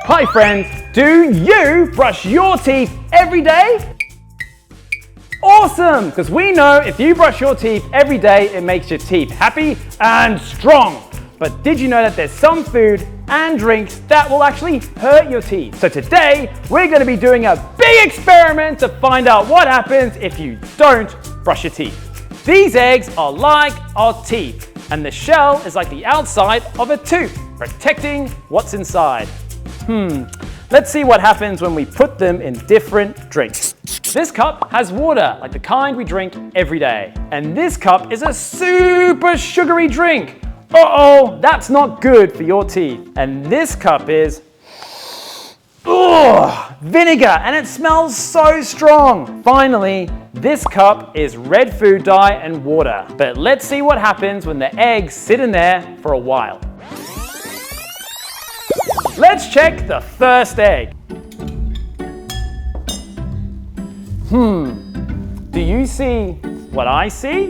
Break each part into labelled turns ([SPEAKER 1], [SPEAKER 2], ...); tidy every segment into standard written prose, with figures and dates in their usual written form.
[SPEAKER 1] Hi friends, do you brush your teeth every day? Awesome, because we know if you brush your teeth every day, it makes your teeth happy and strong. But did you know that there's some food and drinks that will actually hurt your teeth? So today, we're going to be doing a big experiment to find out what happens if you don't brush your teeth. These eggs are like our teeth, and the shell is like the outside of a tooth, protecting what's inside. Let's see what happens when we put them in different drinks. This cup has water, like the kind we drink every day. And this cup is a super sugary drink. Uh-oh, that's not good for your teeth. And this cup is vinegar, and it smells so strong. Finally, this cup is red food dye and water. But let's see what happens when the eggs sit in there for a while. Let's check the first egg. Do you see what I see?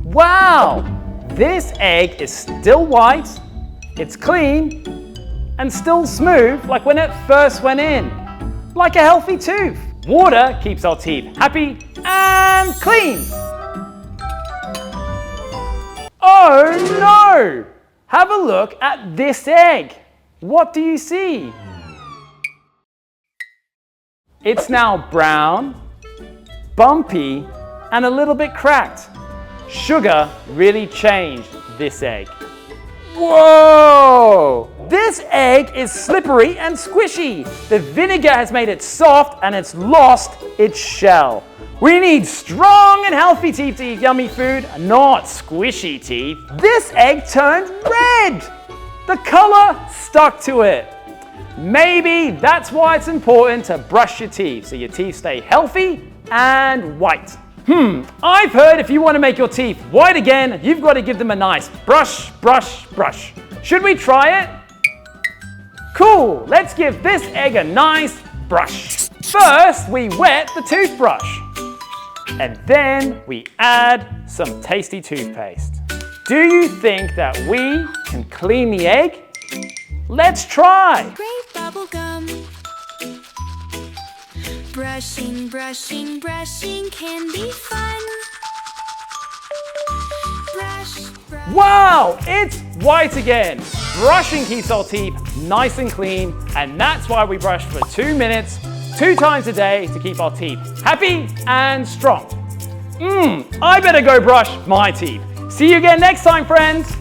[SPEAKER 1] Wow! This egg is still white, it's clean, and still smooth like when it first went in. Like a healthy tooth. Water keeps our teeth happy and clean. Oh no! Have a look at this egg. What do you see? It's now brown, bumpy, and a little bit cracked. Sugar really changed this egg. Whoa! This egg is slippery and squishy. The vinegar has made it soft and it's lost its shell. We need strong and healthy teeth to eat yummy food, not squishy teeth. This egg turned red. The color stuck to it. Maybe that's why it's important to brush your teeth so your teeth stay healthy and white. I've heard if you want to make your teeth white again, you've got to give them a nice brush, brush, brush. Should we try it? Cool, let's give this egg a nice brush. First, we wet the toothbrush. And then we add some tasty toothpaste. Do you think that we can clean the egg? Let's try.
[SPEAKER 2] Grape bubblegum. Brushing, brushing, brushing can be fun. Brush, brush.
[SPEAKER 1] Wow, it's white again. Brushing keeps our teeth nice and clean, and that's why we brush for 2 minutes, 2 times a day to keep our teeth happy and strong. I better go brush my teeth. See you again next time, friends.